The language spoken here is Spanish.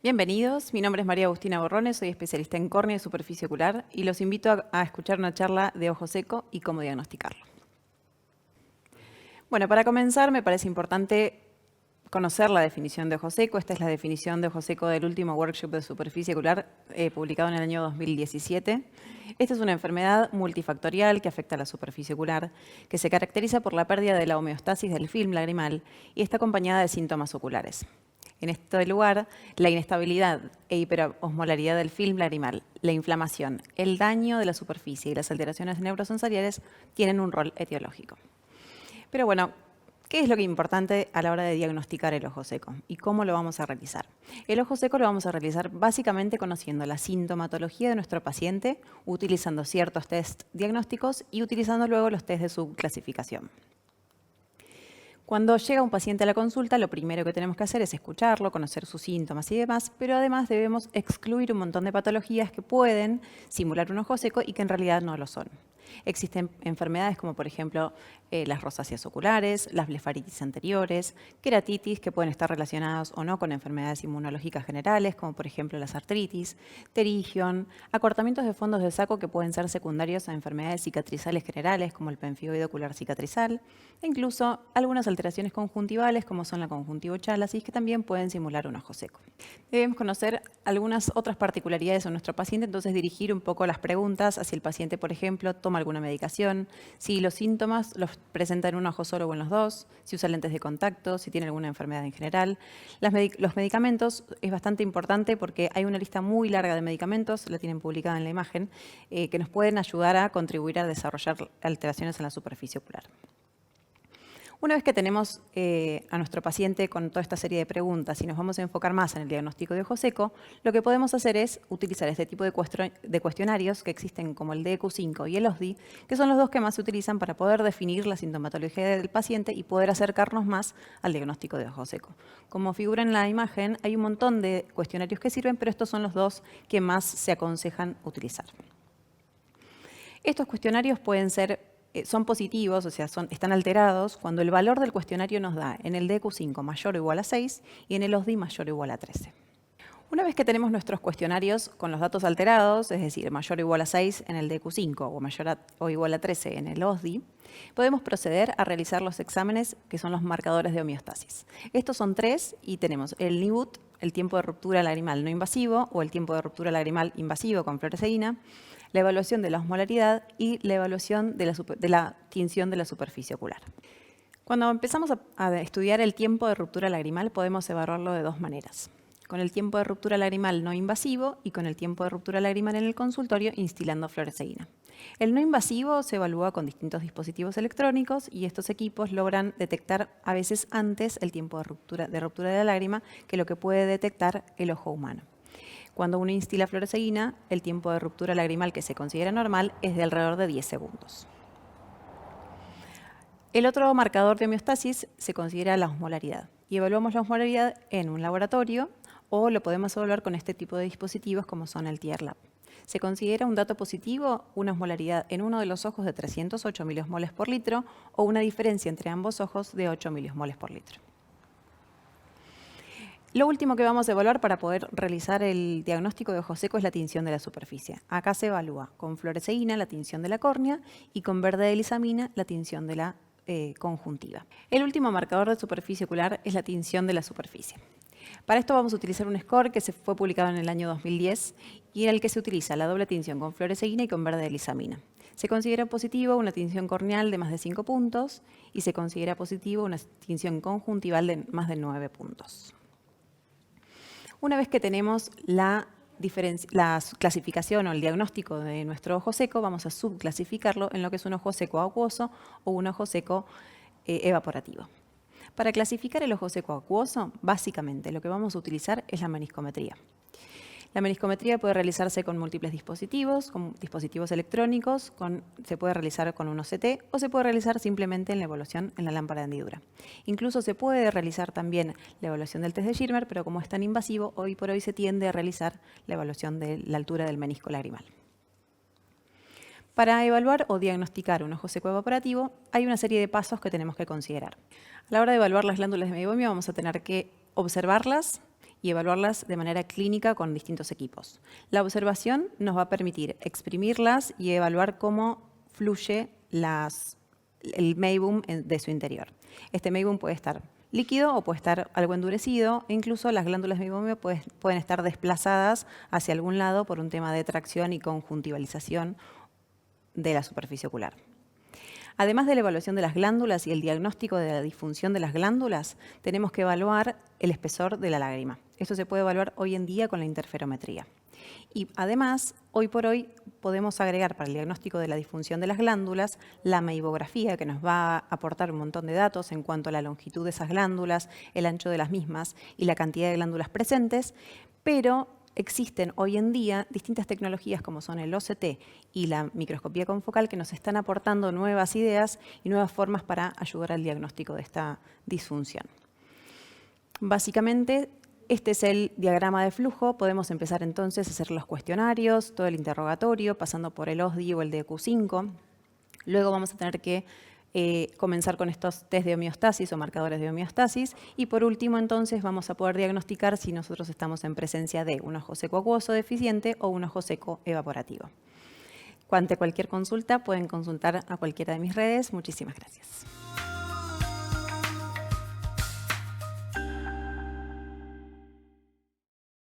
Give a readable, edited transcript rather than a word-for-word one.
Bienvenidos, mi nombre es María Agustina Borrones, soy especialista en córnea y superficie ocular y los invito a escuchar una charla de ojo seco y cómo diagnosticarlo. Bueno, para comenzar me parece importante conocer la definición de ojo seco. Esta es la definición de ojo seco del último workshop de superficie ocular publicado en el año 2017. Esta es una enfermedad multifactorial que afecta a la superficie ocular, que se caracteriza por la pérdida de la homeostasis del film lagrimal y está acompañada de síntomas oculares. En este lugar, la inestabilidad e hiperosmolaridad del film lagrimal, la inflamación, el daño de la superficie y las alteraciones neurosensoriales tienen un rol etiológico. Pero bueno, ¿qué es lo que es importante a la hora de diagnosticar el ojo seco? ¿Y cómo lo vamos a realizar? El ojo seco lo vamos a realizar básicamente conociendo la sintomatología de nuestro paciente, utilizando ciertos test diagnósticos y utilizando luego los test de subclasificación. Cuando llega un paciente a la consulta, lo primero que tenemos que hacer es escucharlo, conocer sus síntomas y demás, pero además debemos excluir un montón de patologías que pueden simular un ojo seco y que en realidad no lo son. Existen enfermedades como por ejemplo las rosáceas oculares, las blefaritis anteriores, queratitis que pueden estar relacionadas o no con enfermedades inmunológicas generales como por ejemplo las artritis, pterigion, acortamientos de fondos de saco que pueden ser secundarios a enfermedades cicatrizales generales como el pemphigoide ocular cicatrizal e incluso algunas alteraciones conjuntivales como son la conjuntivochalasis que también pueden simular un ojo seco. Debemos conocer algunas otras particularidades de nuestro paciente, entonces dirigir un poco las preguntas hacia el paciente, por ejemplo, toma alguna medicación, si los síntomas los presenta en un ojo solo o en los dos, si usa lentes de contacto, si tiene alguna enfermedad en general. Los medicamentos es bastante importante porque hay una lista muy larga de medicamentos, la tienen publicada en la imagen, que nos pueden ayudar a contribuir a desarrollar alteraciones en la superficie ocular. Una vez que tenemos a nuestro paciente con toda esta serie de preguntas y nos vamos a enfocar más en el diagnóstico de ojo seco, lo que podemos hacer es utilizar este tipo de cuestionarios que existen como el DEQ5 y el OSDI, que son los dos que más se utilizan para poder definir la sintomatología del paciente y poder acercarnos más al diagnóstico de ojo seco. Como figura en la imagen, hay un montón de cuestionarios que sirven, pero estos son los dos que más se aconsejan utilizar. Estos cuestionarios son positivos, o sea, están alterados cuando el valor del cuestionario nos da en el DQ5 mayor o igual a 6 y en el OSDI mayor o igual a 13. Una vez que tenemos nuestros cuestionarios con los datos alterados, es decir, mayor o igual a 6 en el DQ5 o mayor o igual a 13 en el OSDI, podemos proceder a realizar los exámenes que son los marcadores de homeostasis. Estos son 3 y tenemos el NIBUT, el tiempo de ruptura lagrimal no invasivo o el tiempo de ruptura lagrimal invasivo con fluoresceína, la evaluación de la osmolaridad y la evaluación de la tinción de la superficie ocular. Cuando empezamos a estudiar el tiempo de ruptura lagrimal, podemos evaluarlo de dos maneras. Con el tiempo de ruptura lagrimal no invasivo y con el tiempo de ruptura lagrimal en el consultorio instilando fluoresceína. El no invasivo se evalúa con distintos dispositivos electrónicos y estos equipos logran detectar a veces antes el tiempo de ruptura de la lágrima que lo que puede detectar el ojo humano. Cuando uno instila fluoresceína, el tiempo de ruptura lagrimal que se considera normal es de alrededor de 10 segundos. El otro marcador de homeostasis se considera la osmolaridad y evaluamos la osmolaridad en un laboratorio o lo podemos evaluar con este tipo de dispositivos como son el TearLab. Se considera un dato positivo una osmolaridad en uno de los ojos de 308 miliosmoles por litro o una diferencia entre ambos ojos de 8 miliosmoles por litro. Lo último que vamos a evaluar para poder realizar el diagnóstico de ojo seco es la tinción de la superficie. Acá se evalúa con fluoresceína la tinción de la córnea y con verde de lisamina la tinción de la conjuntiva. El último marcador de superficie ocular es la tinción de la superficie. Para esto vamos a utilizar un score que se fue publicado en el año 2010 y en el que se utiliza la doble tinción con fluoresceína y con verde de lisamina. Se considera positivo una tinción corneal de más de 5 puntos y se considera positivo una tinción conjuntival de más de 9 puntos. Una vez que tenemos la clasificación o el diagnóstico de nuestro ojo seco, vamos a subclasificarlo en lo que es un ojo seco acuoso o un ojo seco evaporativo. Para clasificar el ojo seco acuoso, básicamente lo que vamos a utilizar es la meniscometría. La meniscometría puede realizarse con múltiples dispositivos, con dispositivos electrónicos, se puede realizar con un OCT o se puede realizar simplemente en la evaluación en la lámpara de hendidura. Incluso se puede realizar también la evaluación del test de Schirmer, pero como es tan invasivo, hoy por hoy se tiende a realizar la evaluación de la altura del menisco lagrimal. Para evaluar o diagnosticar un ojo seco evaporativo, hay una serie de pasos que tenemos que considerar. A la hora de evaluar las glándulas de meiomio vamos a tener que observarlas y evaluarlas de manera clínica con distintos equipos. La observación nos va a permitir exprimirlas y evaluar cómo fluye el meibum de su interior. Este meibum puede estar líquido o puede estar algo endurecido, e incluso las glándulas meibumio pueden estar desplazadas hacia algún lado por un tema de tracción y conjuntivalización de la superficie ocular. Además de la evaluación de las glándulas y el diagnóstico de la disfunción de las glándulas, tenemos que evaluar el espesor de la lágrima. Esto se puede evaluar hoy en día con la interferometría. Y además, hoy por hoy podemos agregar para el diagnóstico de la disfunción de las glándulas la meibografía, que nos va a aportar un montón de datos en cuanto a la longitud de esas glándulas, el ancho de las mismas y la cantidad de glándulas presentes, pero existen hoy en día distintas tecnologías como son el OCT y la microscopía confocal que nos están aportando nuevas ideas y nuevas formas para ayudar al diagnóstico de esta disfunción. Básicamente, este es el diagrama de flujo. Podemos empezar entonces a hacer los cuestionarios, todo el interrogatorio, pasando por el OSDI o el DQ5. Luego vamos a tener que comenzar con estos test de homeostasis o marcadores de homeostasis. Y por último, entonces, vamos a poder diagnosticar si nosotros estamos en presencia de un ojo seco acuoso deficiente o un ojo seco evaporativo. Ante cualquier consulta, pueden consultar a cualquiera de mis redes. Muchísimas gracias.